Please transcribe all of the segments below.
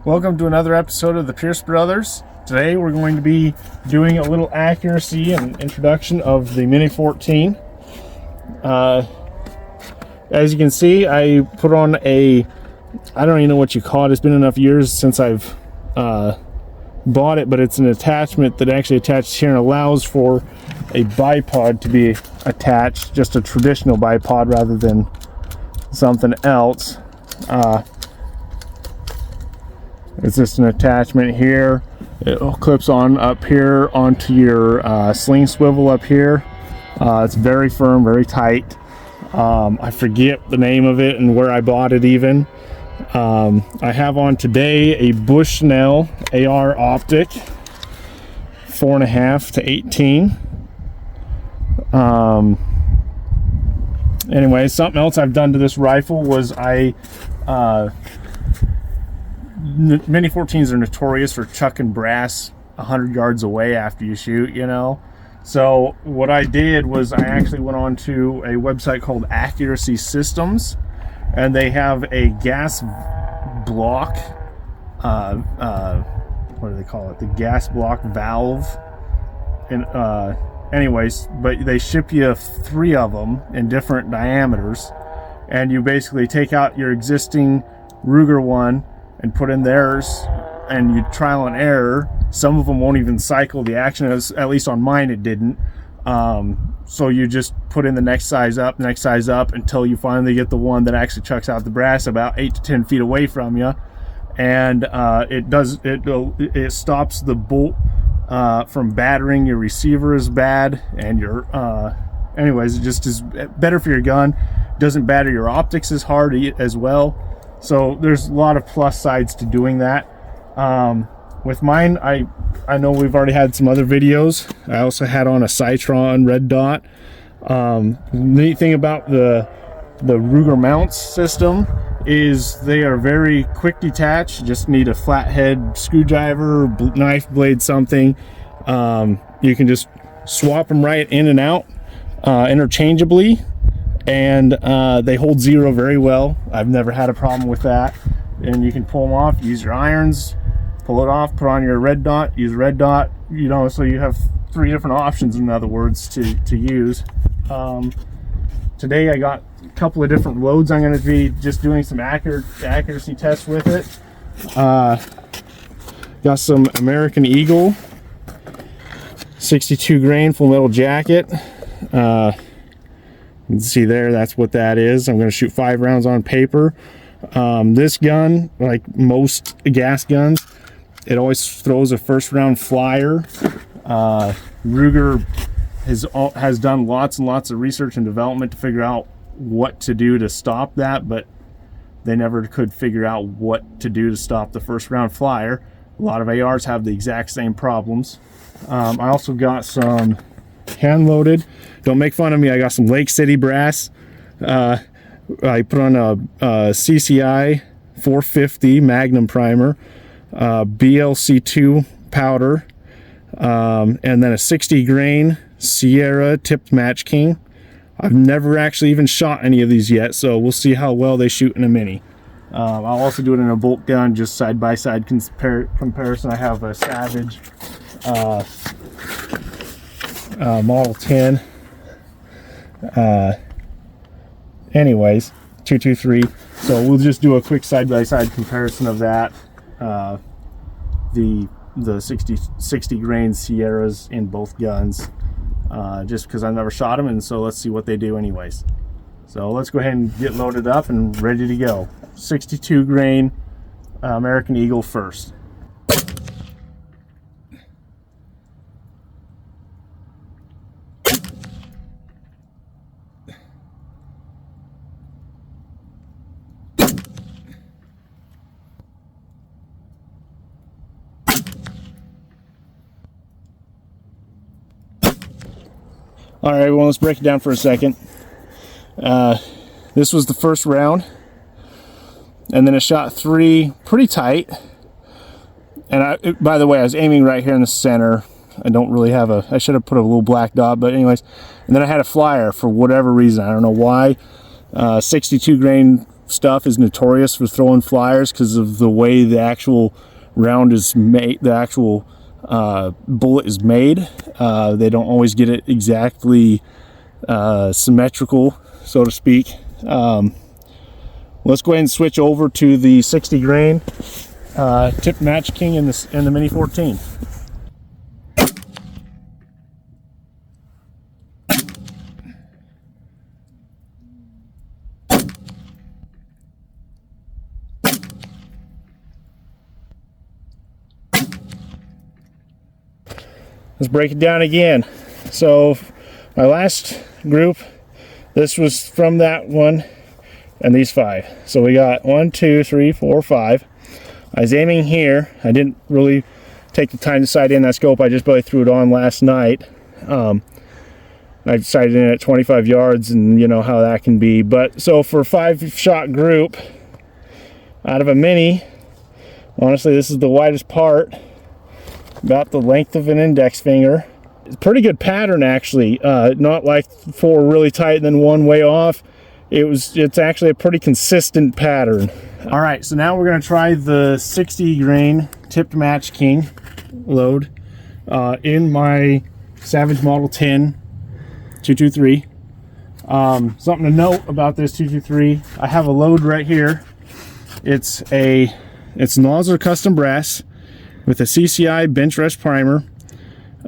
Welcome to another episode of the Pierce Brothers. Today we're going to be doing a little accuracy and introduction of the Mini 14. As you can see, I put on I don't even know what you call it. It's been enough years since I've bought it, but it's an attachment that actually attaches here and allows for a bipod to be attached, just a traditional bipod rather than something else. It's just an attachment here. It clips on up here onto your sling swivel up here. It's very firm, very tight. I forget the name of it and where I bought it even. I have on today a Bushnell AR optic, 4.5 to 18. Anyway, something else I've done to this rifle was Mini 14s are notorious for chucking brass 100 yards away after you shoot, you know. So what I did was I actually went on to a website called Accuracy Systems, and they have a gas block, what do they call it? The gas block valve. And anyways, but they ship you 3 of them in different diameters, and you basically take out your existing Ruger one and put in theirs, and you trial and error. Some of them won't even cycle the action, at least on mine it didn't. So you just put in the next size up until you finally get the one that actually chucks out the brass about 8 to 10 feet away from you, and it stops the bolt from battering your receiver as bad, and your anyways, it just is better for your gun. Doesn't batter your optics as hard as well. So there's a lot of plus sides to doing that. With mine, I know we've already had some other videos. I also had on a Citron red dot. The neat thing about the Ruger mounts system is they are very quick detach. You just need a flathead screwdriver, knife blade, something. You can just swap them right in and out interchangeably, and they hold zero very well. I've never had a problem with that. And you can pull them off, use your irons, pull it off, put on your red dot, use red dot, you know, so you have 3 different options, in other words, to use. Today I got a couple of different loads. I'm going to be just doing some accuracy tests with it. Got some American Eagle 62 grain full metal jacket. You can see there, that's what that is. I'm going to shoot 5 rounds on paper. This gun, like most gas guns, it always throws a first round flyer. Ruger has done lots and lots of research and development to figure out what to do to stop that, but they never could figure out what to do to stop the first round flyer. A lot of ARs have the exact same problems. I also got some hand loaded, don't make fun of me, I got some Lake City brass. I put on a CCI 450 Magnum primer, BLC2 powder, and then a 60 grain Sierra tipped MatchKing. I've never actually even shot any of these yet, so we'll see how well they shoot in a Mini. I'll also do it in a bolt gun, just side-by-side comparison. I have a Savage Model 10. Anyways, 223. So we'll just do a quick side-by-side comparison of that. The 60 grain Sierras in both guns, just because I've never shot them, and so let's see what they do anyways. So let's go ahead and get loaded up and ready to go. 62 grain American Eagle first. All right, well, let's break it down for a second. This was the first round, and then I shot 3 pretty tight. And by the way, I was aiming right here in the center. I don't really have I should have put a little black dot, but anyways. And then I had a flyer for whatever reason. I don't know why. 62 grain stuff is notorious for throwing flyers because of the way the actual round is made, the actual bullet is made. They don't always get it exactly symmetrical, so to speak. Let's go ahead and switch over to the 60 grain tipped MatchKing in the Mini 14. Let's break it down again. So my last group, this was from that one and these 5. So we got 1, 2, 3, 4, 5. I was aiming here. I didn't really take the time to sight in that scope. I just barely threw it on last night. I sighted in at 25 yards, and you know how that can be. But so for a 5-shot group out of a mini, honestly, this is the widest part, about the length of an index finger. It's a pretty good pattern, actually. Not like 4 really tight and then 1 way off. It's actually a pretty consistent pattern. All right, so now we're going to try the 60 grain tipped MatchKing load in my Savage Model 10 223. Something to note about this 223, I have a load right here. It's Nosler Custom Brass with a CCI bench rest primer.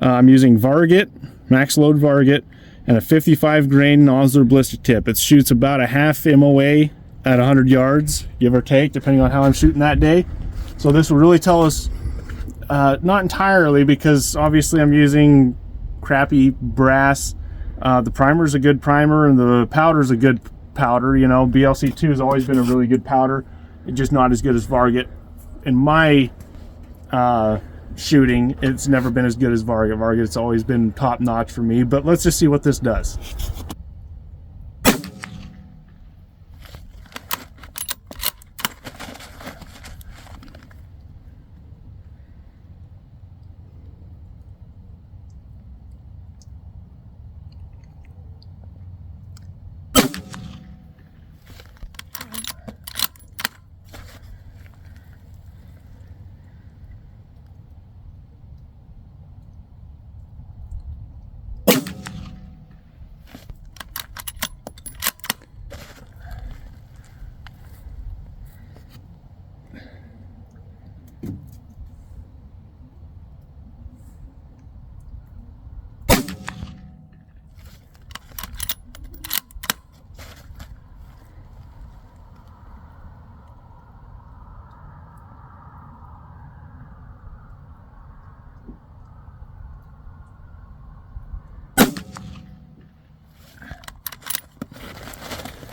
I'm using Varget, max load Varget, and a 55 grain Nosler blister tip. It shoots about a half MOA at 100 yards, give or take, depending on how I'm shooting that day. So this will really tell us, not entirely, because obviously I'm using crappy brass. The primer's a good primer, and the powder's a good powder. You know, BLC2 has always been a really good powder. It's just not as good as Varget. In my shooting, it's never been as good as Varget. Varget's always been top notch for me, but let's just see what this does.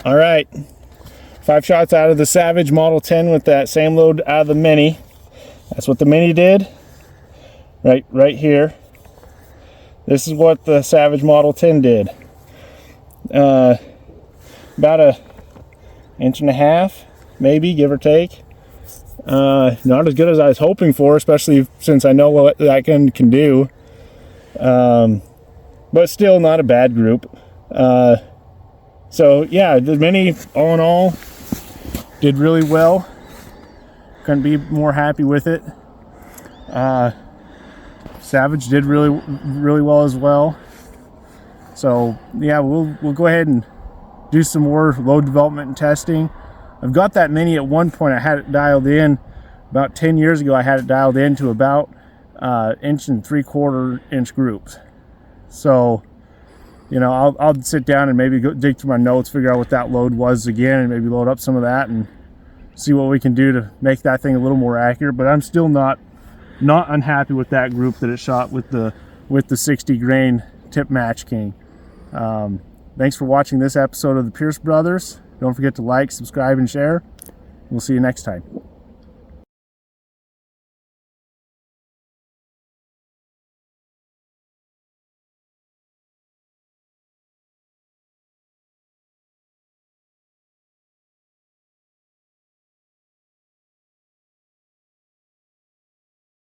All right, 5 shots out of the Savage Model 10 with that same load out of the Mini. That's what the Mini did, right here. This is what the Savage Model 10 did. About a 1.5 inch, maybe, give or take. Not as good as I was hoping for, especially since I know what that gun can do. But still not a bad group. So yeah, the Mini, all in all, did really well. Couldn't be more happy with it. Savage did really well as well. So yeah, we'll go ahead and do some more load development and testing. I've got that Mini at one point. I had it dialed in about 10 years ago. I had it dialed in to about 1 3/4 inch groups. So, you know, I'll sit down and maybe go dig through my notes, figure out what that load was again, and maybe load up some of that and see what we can do to make that thing a little more accurate. But I'm still not unhappy with that group that it shot with the 60 grain tip MatchKing. Thanks for watching this episode of the Pierce Brothers. Don't forget to like, subscribe, and share. We'll see you next time.